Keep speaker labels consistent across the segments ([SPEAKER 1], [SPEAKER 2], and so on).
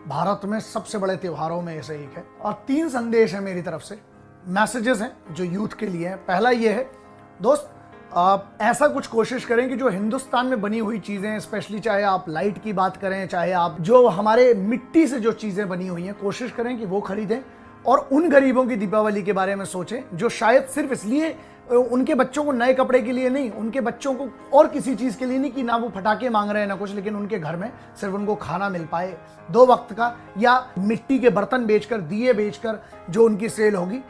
[SPEAKER 1] भारत में सबसे बड़े त्योहारों में से एक है। और 3 संदेश है मेरी तरफ से, मैसेजेस हैं जो यूथ के लिए हैं। पहला ये है दोस्त, आप ऐसा कुछ कोशिश करें कि जो हिंदुस्तान में बनी हुई चीज़ें, स्पेशली चाहे आप लाइट की बात करें, चाहे आप जो हमारे मिट्टी से जो चीज़ें बनी हुई हैं, कोशिश करें कि वो खरीदें। और उन गरीबों की दीपावली के बारे में सोचें जो शायद सिर्फ इसलिए, उनके बच्चों को नए कपड़े के लिए नहीं, उनके बच्चों को और किसी चीज़ के लिए नहीं कि ना वो पटाखे मांग रहे हैं ना कुछ, लेकिन उनके घर में सिर्फ उनको खाना मिल पाए 2 वक्त का, या मिट्टी के बर्तन बेचकर, दिए बेचकर जो उनकी सेल होगी,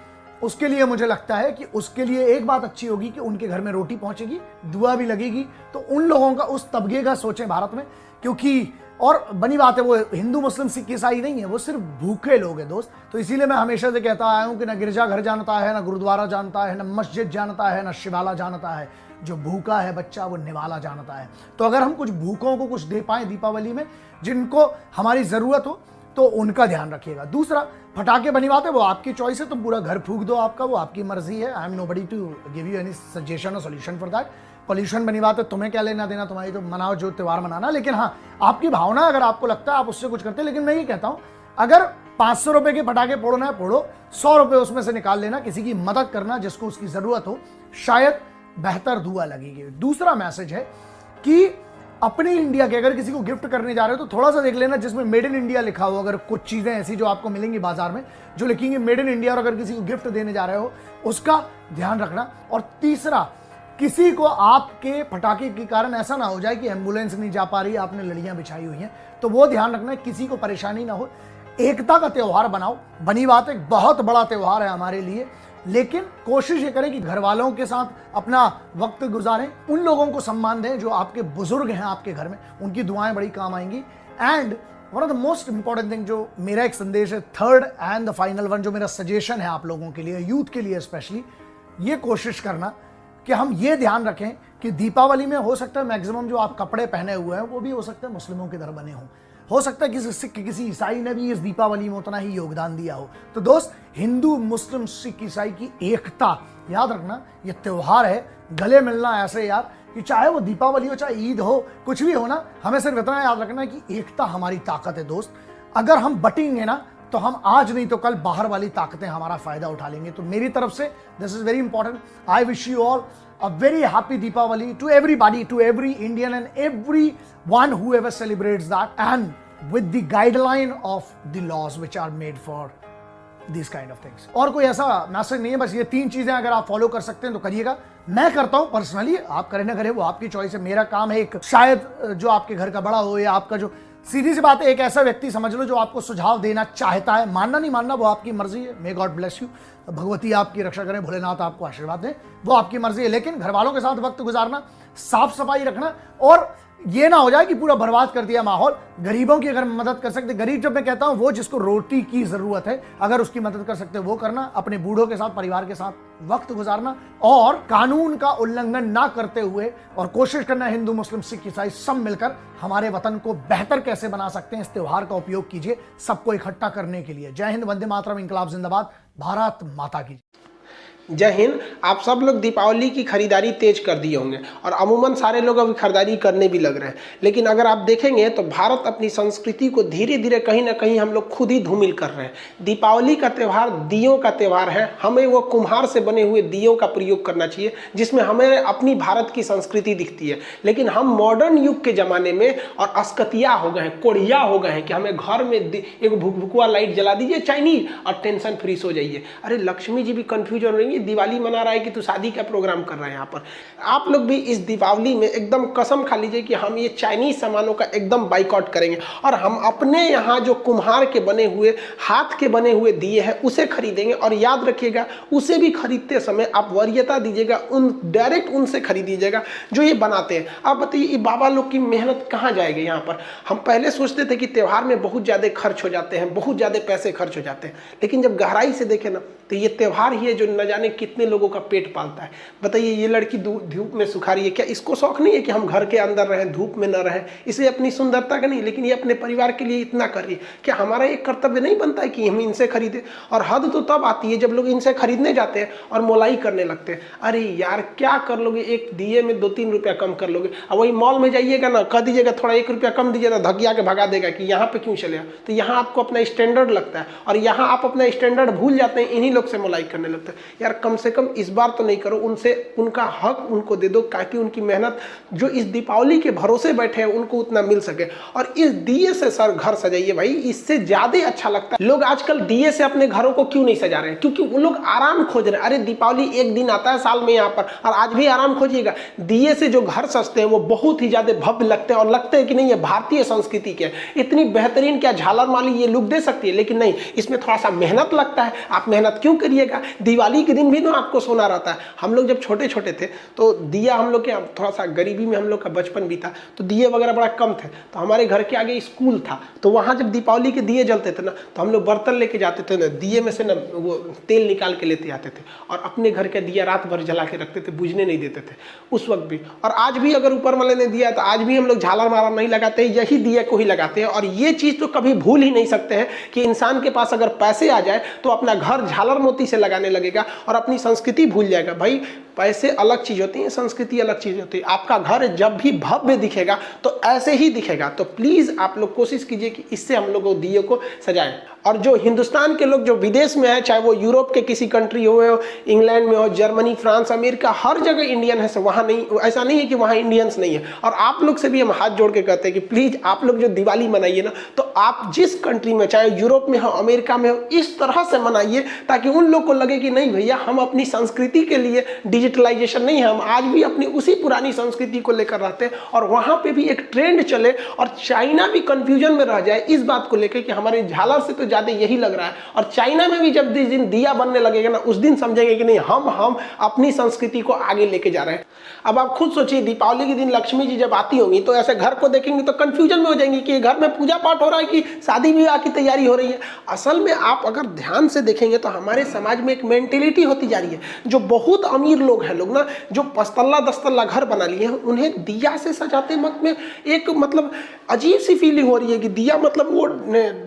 [SPEAKER 1] उसके लिए मुझे लगता है कि उसके लिए एक बात अच्छी होगी कि उनके घर में रोटी पहुंचेगी, दुआ भी लगेगी। तो उन लोगों का, उस तबके का सोचें भारत में, क्योंकि और बनी बात है वो हिंदू मुस्लिम सिख ईसाई नहीं है, वो सिर्फ भूखे लोग हैं दोस्त। तो इसीलिए मैं हमेशा से कहता आया हूं कि ना गिरजाघर जानता है, ना गुरुद्वारा जानता है, ना मस्जिद जानता है, ना शिवाला जानता है। जो भूखा है बच्चा वो निवाला जानता है। तो अगर हम कुछ भूखों को कुछ दे पाएं दीपावली में, जिनको हमारी जरूरत हो, तो उनका ध्यान रखिएगा। दूसरा, पटाखे बनी बात है वो आपकी चॉइस है, तो पूरा घर फूंक दो, आपका वो आपकी मर्जी है। I am nobody to give you any suggestion और सोल्यूशन फॉर दैट। पॉल्यूशन बनी बात है, तुम्हें क्या लेना देना, तुम्हारी तो मनाओ जो त्यौहार मनाना। लेकिन हाँ, आपकी भावना, अगर आपको लगता है आप उससे कुछ करते हैं। लेकिन मैं ये कहता हूं, अगर 500 रुपए के पटाखे फोड़ना है फोड़ो, 100 रुपए उसमें से निकाल लेना, किसी की मदद करना जिसको उसकी जरूरत हो, शायद बेहतर दुआ लगेगी। दूसरा मैसेज है कि अपनी इंडिया के अगर किसी को गिफ्ट करने जा रहे हो तो थोड़ा सा देख लेना जिसमें मेड इन इंडिया लिखा हो। अगर कुछ चीजें ऐसी जो आपको मिलेंगी बाजार में जो लिखेंगे मेड इन इंडिया, और अगर किसी को गिफ्ट देने जा रहे हो उसका ध्यान रखना। और तीसरा, किसी को आपके पटाखे के कारण ऐसा ना हो जाए कि एम्बुलेंस नहीं जा पा रही, आपने लड़ियां बिछाई हुई हैं, तो वो ध्यान रखना है किसी को परेशानी ना हो। एकता का त्यौहार बनाओ। बनी बात है बहुत बड़ा त्यौहार है हमारे लिए, लेकिन कोशिश ये करें कि घर वालों के साथ अपना वक्त गुजारें, उन लोगों को सम्मान दें जो आपके बुजुर्ग हैं आपके घर में, उनकी दुआएं बड़ी काम आएंगी। And one of the most important thing, जो मेरा एक संदेश है, third and the final one, जो मेरा सजेशन है आप लोगों के लिए, यूथ के लिए स्पेशली, ये कोशिश करना कि हम ये ध्यान रखें कि दीपावली में हो सकता है मैक्सिमम जो आप कपड़े पहने हुए हैं वो भी हो सकता है मुस्लिमों की तरह बने हों, हो सकता है किसी सिख किसी ईसाई ने भी इस दीपावली में उतना ही योगदान दिया हो। तो दोस्त, हिंदू मुस्लिम सिख ईसाई की एकता याद रखना, ये त्यौहार है, गले मिलना ऐसे यार, कि चाहे वो दीपावली हो चाहे ईद हो, कुछ भी हो ना, हमें सिर्फ इतना याद रखना है कि एकता हमारी ताकत है दोस्त। अगर हम बटेंगे ना तो हम आज नहीं तो कल बाहर वाली ताकतें हमारा फायदा उठा लेंगे। तो मेरी तरफ से this is very important. I wish you all a very happy Deepavali to everybody, to every Indian and everyone whoever celebrates that, and with the guideline of the laws which are made for these kind of things. और कोई ऐसा message नहीं है, बस ये 3 चीजें अगर आप फॉलो कर सकते हैं तो करिएगा। मैं करता हूं पर्सनली, आप करें ना करें वो आपकी चॉइस है। मेरा काम है एक, शायद जो आपके घर का बड़ा हो या आपका जो, सीधी सी बात है, एक ऐसा व्यक्ति समझ लो जो आपको सुझाव देना चाहता है, मानना नहीं मानना वो आपकी मर्जी है। May God bless you, Bhagwati आपकी रक्षा करें, भोलेनाथ आपको आशीर्वाद दें, वो आपकी मर्जी है। लेकिन घर वालों के साथ वक्त गुजारना, साफ सफाई रखना, और ये ना हो जाए कि पूरा बर्बाद कर दिया माहौल। गरीबों की अगर मदद कर सकते, गरीब जब मैं कहता हूं वो जिसको रोटी की जरूरत है, अगर उसकी मदद कर सकते वो करना, अपने बूढ़ों के साथ, परिवार के साथ वक्त गुजारना, और कानून का उल्लंघन ना करते हुए, और कोशिश करना हिंदू मुस्लिम सिख ईसाई सब मिलकर हमारे वतन को बेहतर कैसे बना सकते हैं, इस त्योहार का उपयोग कीजिए सबको इकट्ठा करने के लिए। जय हिंद, वंदे मातरम, इंकलाब जिंदाबाद, भारत माता की।
[SPEAKER 2] जय हिंद। आप सब लोग दीपावली की खरीदारी तेज कर दिए होंगे और अमूमन सारे लोग अभी खरीदारी करने भी लग रहे हैं। लेकिन अगर आप देखेंगे तो भारत अपनी संस्कृति को धीरे धीरे कहीं ना कहीं हम लोग खुद ही धूमिल कर रहे हैं। दीपावली का त्यौहार दियों का त्यौहार है। हमें वो कुम्हार से बने हुए दियों का प्रयोग करना चाहिए जिसमें हमें अपनी भारत की संस्कृति दिखती है। लेकिन हम मॉडर्न युग के ज़माने में और अस्कतिया हो गए हैं, कोढ़िया हो गए हैं कि हमें घर में एक भुकभुकुआ लाइट जला दीजिए चाइनीज और टेंशन फ्री सो जाइए। अरे लक्ष्मी जी भी कन्फ्यूज हो रही है, दिवाली मना रहा है कि तू शादी का प्रोग्राम कर रहा है। यहाँ पर आप लोग भी इस दिवाली में एकदम कसम खा लीजिए कि हम ये चाइनीज सामानों का एकदम बाइकआउट करेंगे और हम अपने यहाँ जो कुम्हार के बने हुए, हाथ के बने हुए दिए हैं उसे खरीदेंगे। और याद रखिएगा, उसे भी खरीदते समय आप वरीयता दीजिएगा, डायरेक्ट उनसे खरीदीजिएगा जो ये बनाते हैं। आप बताइए बाबा लोग की मेहनत कहाँ जाएगी यहाँ पर। हम पहले सोचते थे कि त्यौहार में बहुत ज़्यादा खर्च हो जाते हैं, बहुत ज़्यादा पैसे खर्च हो जाते हैं, लेकिन जब गहराई से देखें ना तो ये त्यौहार ही है जो न जाने जाने कितने लोगों का पेट पालता है। बताइए, ये लड़की धूप में सुखा रही है, क्या इसको शौक नहीं है कि हम घर के अंदर रहें, धूप में न रहें? इसे अपनी सुंदरता का नहीं, लेकिन ये अपने परिवार के लिए इतना कर रही है। क्या हमारा एक कर्तव्य नहीं बनता है कि हम इनसे खरीदें? और हद तो तब आती है जब लोग इनसे खरीदने जाते हैं और मोलाई करने लगते हैं। अरे यार, क्या कर लोगे, एक दिए में 2-3 रुपया कम कर लोगे। अब वही मॉल में जाइएगा ना, कह दीजिएगा थोड़ा 1 रुपया कम दीजिएगा, धकिया के भगा देगा कि यहाँ पे क्यों चले। तो यहाँ आपको अपना स्टैंडर्ड लगता है और यहाँ आप अपना स्टैंडर्ड भूल जाते हैं, इन्हीं लोग से मोलाई करने लगते हैं। यार कम से कम इस बार तो नहीं करो, उनसे उनका हक उनको दे दो, ताकि उनकी मेहनत जो इस दीपावली के भरोसे बैठे हैं उनको उतना मिल सके। और इस दिए से सर घर सजाइए भाई, इससे ज्यादा अच्छा लगता है। लोग आजकल दिए से अपने घरों को क्यों नहीं सजा रहे हैं? क्योंकि वो लोग आराम खोज रहे हैं। अरे दीपावली एक दिन आता है साल में यहाँ पर, और आज भी आराम खोजिएगा। दिए से जो घर सजते हैं वो बहुत ही ज्यादा भव्य लगते हैं और लगते हैं कि नहीं ये भारतीय संस्कृति के इतनी बेहतरीन, क्या झालर माली ये लुक दे सकती है। लेकिन नहीं, इसमें थोड़ा सा मेहनत लगता है। आप मेहनत क्यों करिएगा? दिवाली के दिन भी ना आपको सोना रहता है। हम लोग जब छोटे छोटे थे तो दिया, हम लोग के थोड़ा सा गरीबी में हम लोग का बचपन बीता, तो दिए वगैरह बड़ा कम थे। तो हमारे घर के आगे स्कूल था, तो वहाँ जब दीपावली के दिए जलते थे ना, तो हम लोग बर्तन लेके जाते थे ना, दिए में से ना वो तेल निकाल के लेते आते थे और अपने घर के दिया रात भर जला के रखते थे, बुझने नहीं देते थे उस वक्त भी। और आज भी अगर ऊपर वाले ने दिया तो आज भी हम लोग झालर मारा नहीं लगाते, यही दिए को ही लगाते हैं। और ये चीज़ तो कभी भूल ही नहीं सकते हैं कि इंसान के पास अगर पैसे आ जाए तो अपना घर झालर मोती से लगाने लगेगा और अपनी संस्कृति भूल जाएगा। भाई पैसे अलग चीज होती है, संस्कृति अलग चीज होती है। आपका घर जब भी भव्य दिखेगा तो ऐसे ही दिखेगा। तो प्लीज आप लोग कोशिश कीजिए कि इससे हम लोग दिए को सजाएं। और जो हिंदुस्तान के लोग जो विदेश में है, चाहे वो यूरोप के किसी कंट्री हो, इंग्लैंड में हो, जर्मनी, फ्रांस, अमेरिका, हर जगह इंडियन है। वहाँ नहीं, ऐसा नहीं है कि वहाँ इंडियंस नहीं है। और आप लोग से भी हम हाथ जोड़ के कहते हैं कि प्लीज आप लोग जो दिवाली मनाइए ना, तो आप जिस कंट्री में, चाहे यूरोप में हो, अमेरिका में हो, इस तरह से मनाइए ताकि उन लोग को लगे कि नहीं भैया, हम अपनी संस्कृति के लिए डिजिटलाइजेशन नहीं है, हम आज भी अपनी उसी पुरानी संस्कृति को लेकर रहते हैं। और वहाँ पे भी एक ट्रेंड चले और चाइना भी कंफ्यूजन में रह जाए इस बात को लेकर कि हमारे झालर से तो ज्यादा यही लग रहा है। और चाइना में भी जब जिस दिन दिया बनने लगेगा ना, उस दिन समझेंगे कि नहीं, हम अपनी संस्कृति को आगे लेके जा रहे हैं। अब आप खुद सोचिए, दीपावली के दिन लक्ष्मी जी जब आती होंगी तो ऐसे घर को देखेंगे तो कंफ्यूजन में हो जाएंगे कि घर में पूजा पाठ हो रहा है कि शादी विवाह की तैयारी हो रही है। असल में आप अगर ध्यान से देखेंगे तो हमारे समाज में एक मेंटेलिटी होती जा रही है। जो बहुत अमीर लोग हैं, लोग ना जो 5 तल्ला 10 तल्ला घर बना लिए हैं, उन्हें दिया से सजाते वक्त में एक मतलब अजीब सी फीलिंग हो रही है कि दिया मतलब वो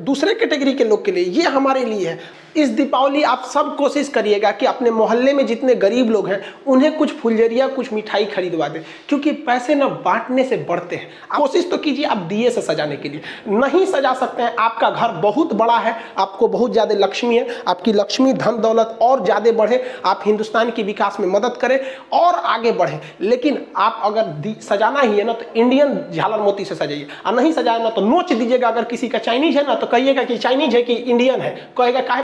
[SPEAKER 2] दूसरे कैटेगरी के लोग के लिए, ये हमारे लिए है। इस दीपावली आप सब कोशिश करिएगा कि अपने मोहल्ले में जितने गरीब लोग हैं उन्हें कुछ फुलझड़िया, कुछ मिठाई खरीदवा दें, क्योंकि पैसे ना बांटने से बढ़ते हैं। कोशिश तो कीजिए आप दिए से सजाने के लिए। नहीं सजा सकते हैं, आपका घर बहुत बड़ा है, आपको बहुत ज़्यादा लक्ष्मी है, आपकी लक्ष्मी धन दौलत और ज़्यादा बढ़े, आप हिंदुस्तान की विकास में मदद करें और आगे बढ़े। लेकिन आप अगर सजाना ही है ना तो इंडियन झालर मोती से सजाइए, और नहीं सजाए ना तो नोच दीजिएगा। अगर किसी का चाइनीज है ना तो कहिएगा कि चाइनीज है कि इंडियन है, कहेगा